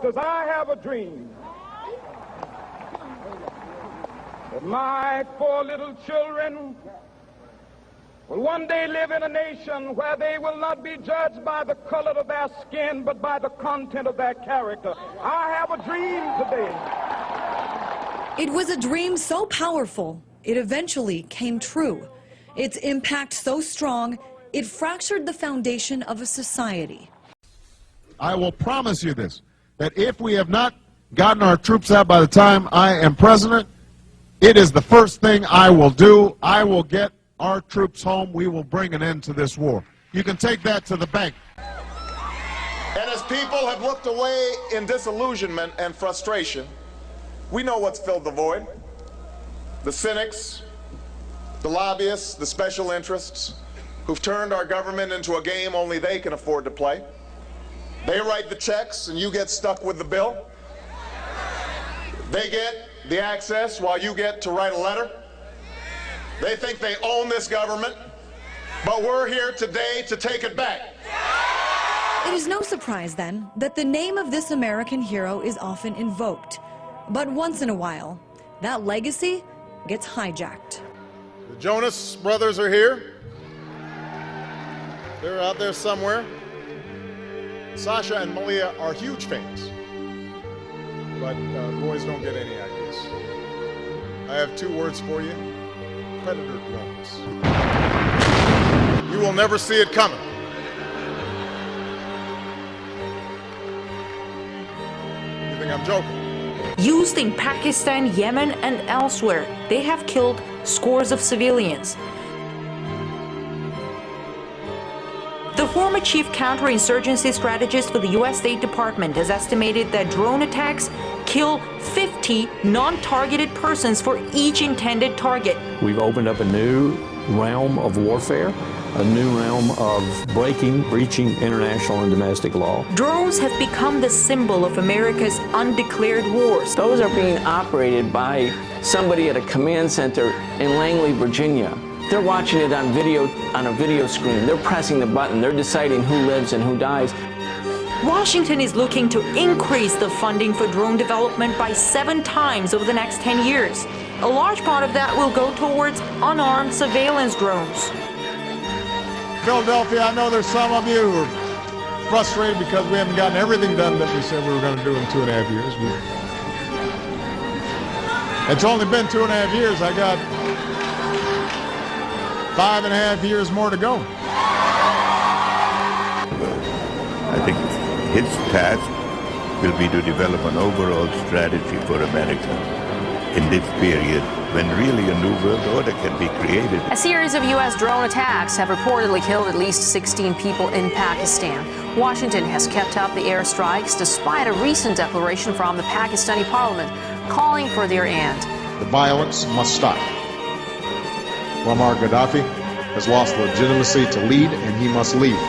says, I have a dream that my 4 little children will one day live in a nation where they will not be judged by the color of their skin, but by the content of their character. I have a dream today. It was a dream so powerful, it eventually came true. Its impact so strong, it fractured the foundation of a society. I will promise you this, that if we have not gotten our troops out by the time I am president, it is the first thing I will do. I will get our troops home. We will bring an end to this war. You can take that to the bank. And as people have looked away in disillusionment and frustration, we know what's filled the void. The cynics, the lobbyists, the special interests who've turned our government into a game only they can afford to play. They write the checks and you get stuck with the bill. They get the access while you get to write a letter. They think they own this government, but we're here today to take it back. It is no surprise, then, that the name of this American hero is often invoked. But once in a while, that legacy gets hijacked. The Jonas brothers are here. They're out there somewhere. Sasha and Malia are huge fans, but boys don't get any ideas. I have 2 words for you: predator drones. You will never see it coming. You think I'm joking? Used in Pakistan, Yemen, and elsewhere, they have killed scores of civilians. The former chief counterinsurgency strategist for the U.S. State Department has estimated that drone attacks kill 50 non-targeted persons for each intended target. We've opened up a new realm of warfare, a new realm of breaching international and domestic law. Drones have become the symbol of America's undeclared wars. Those are being operated by somebody at a command center in Langley, Virginia. They're watching it on a video screen. They're pressing the button. They're deciding who lives and who dies. Washington is looking to increase the funding for drone development by 7 times over the next 10 years. A large part of that will go towards unarmed surveillance drones. Philadelphia, I know there's some of you who are frustrated because we haven't gotten everything done that we said we were going to do in 2.5 years. It's only been 2.5 years. I got 5.5 years more to go. I think his task will be to develop an overall strategy for America in this period when really a new world order can be created. A series of U.S. drone attacks have reportedly killed at least 16 people in Pakistan. Washington has kept up the airstrikes despite a recent declaration from the Pakistani parliament calling for their end. The violence must stop. Muammar Gaddafi has lost legitimacy to lead, and he must leave.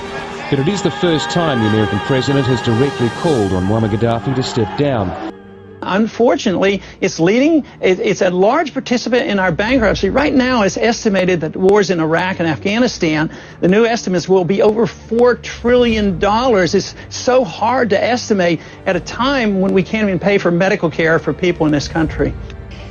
But it is the first time the American president has directly called on Muammar Gaddafi to step down. Unfortunately, it's a large participant in our bankruptcy. Right now, it's estimated that wars in Iraq and Afghanistan, the new estimates will be over $4 trillion. It's so hard to estimate at a time when we can't even pay for medical care for people in this country.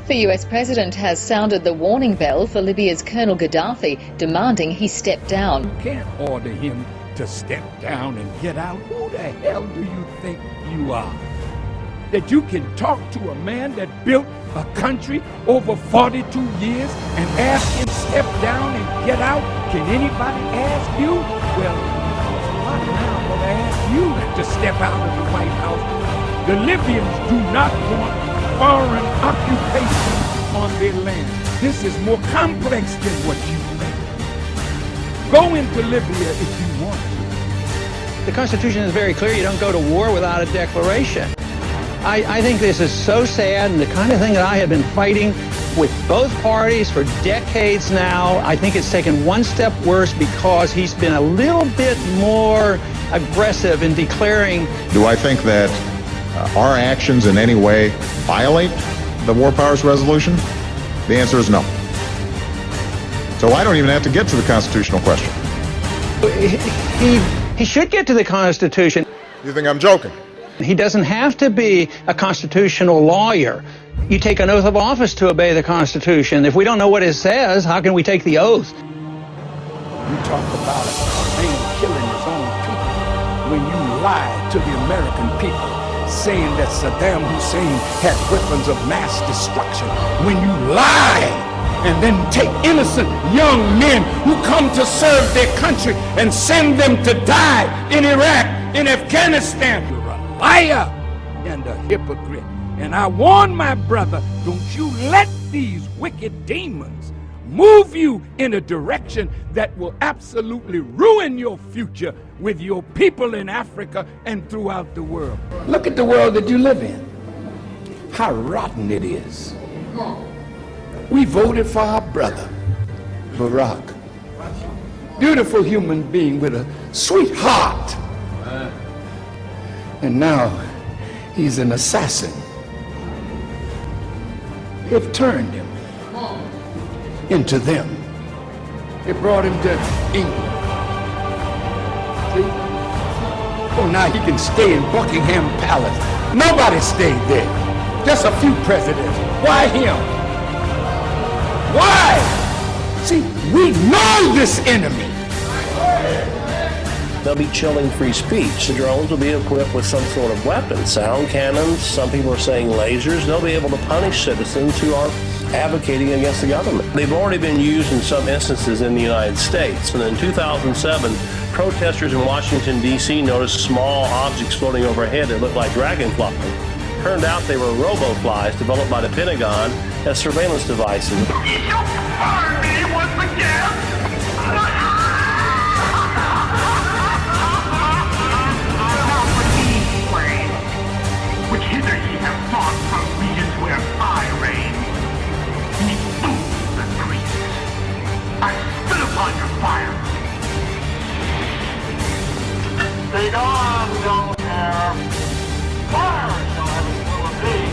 The US president has sounded the warning bell for Libya's Colonel Gaddafi, demanding he step down. You can't order him to step down and get out. Who the hell do you think you are? That you can talk to a man that built a country over 42 years and ask him step down and get out? Can anybody ask you? Well, I'm now going to ask you to step out of the White House. The Libyans do not want foreign occupation on their land. This is more complex than what you think. Go into Libya if you want to. The Constitution is very clear. You don't go to war without a declaration. I think this is so sad, and the kind of thing that I have been fighting with both parties for decades now. I think it's taken one step worse because he's been a little bit more aggressive in declaring. Do I think that our actions in any way violate the War Powers Resolution? The answer is no. So I don't even have to get to the constitutional question. He should get to the Constitution. You think I'm joking? He doesn't have to be a constitutional lawyer. You take an oath of office to obey the Constitution. If we don't know what it says, how can we take the oath? You talk about a man killing his own people when you lie to the American people, saying that Saddam Hussein had weapons of mass destruction. When you lie and then take innocent young men who come to serve their country and send them to die in Iraq, in Afghanistan, you're a liar and a hypocrite. And I warn my brother, don't you let these wicked demons move you in a direction that will absolutely ruin your future with your people in Africa and throughout the world. Look at the world that you live in. How rotten it is. We voted for our brother, Barack. Beautiful human being with a sweet heart. And now he's an assassin. They've turned him into them. They brought him to England. See? Oh, now he can stay in Buckingham Palace. Nobody stayed there. Just a few presidents. Why him? Why? See, we know this enemy. They'll be chilling free speech. The drones will be equipped with some sort of weapon, sound cannons, some people are saying lasers. They'll be able to punish citizens who are advocating against the government. They've already been used in some instances in the United States. And in 2007, protesters in Washington, D.C. noticed small objects floating overhead that looked like dragonflies. Turned out they were robo-flies developed by the Pentagon as surveillance devices. Which hitherto have fought from regions where I reign. Ye fools and priests, I spit upon your fire. Take on, don't care. Fire shall have its will of thee.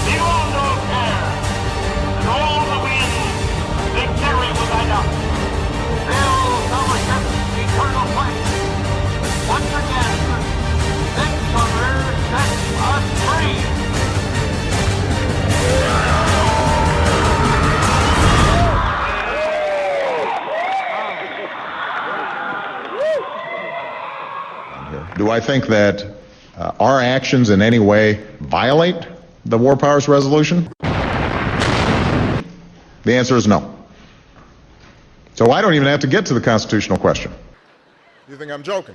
Be on, don't care. And all the winds, victory without doubt. Fill fellowship, eternal fight. Once again, victory sets us free. Do I think that our actions in any way violate the War Powers Resolution? The answer is no. So I don't even have to get to the constitutional question. You think I'm joking?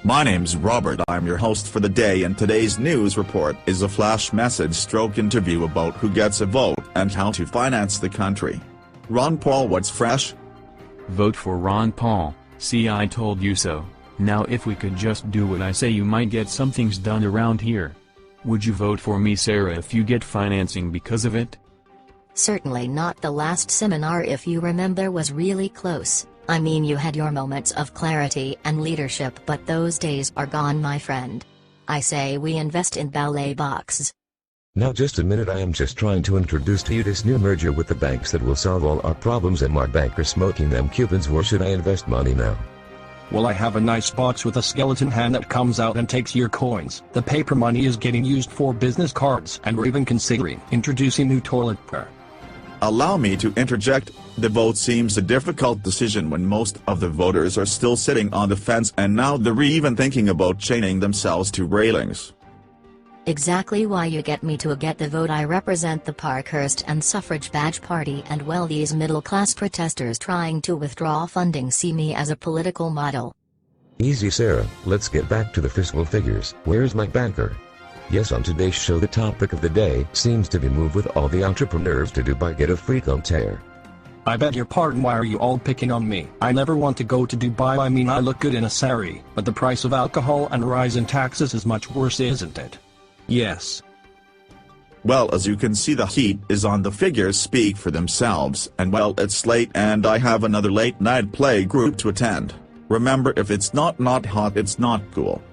My name's Robert. I'm your host for the day, and today's news report is a flash message stroke interview about who gets a vote and how to finance the country. Ron Paul, what's fresh? Vote for Ron Paul. See, I told you so. Now if we could just do what I say, you might get some things done around here. Would you vote for me, Sarah, if you get financing because of it? Certainly not. The last seminar, if you remember, was really close. I mean, you had your moments of clarity and leadership, but those days are gone, my friend. I say we invest in ballet boxes. Now just a minute, I am just trying to introduce to you this new merger with the banks that will solve all our problems, and my banker smoking them Cubans. Where should I invest money now? Well, I have a nice box with a skeleton hand that comes out and takes your coins. The paper money is getting used for business cards, and we're even considering introducing new toilet paper. Allow me to interject. The vote seems a difficult decision when most of the voters are still sitting on the fence, and now they're even thinking about chaining themselves to railings. Exactly why you get me to get the vote. I represent the Parkhurst and Suffrage Badge Party, and well, these middle-class protesters trying to withdraw funding see me as a political model. Easy, Sarah. Let's get back to the fiscal figures. Where's my banker? Yes, on today's show the topic of the day seems to be move with all the entrepreneurs to Dubai, get a free tear. I beg your pardon, why are you all picking on me? I never want to go to Dubai. I mean, I look good in a sari, but the price of alcohol and rise in taxes is much worse, isn't it? Yes. Well, as you can see, the heat is on. The figures speak for themselves, and well, it's late and I have another late night play group to attend. Remember, if it's not hot, it's not cool.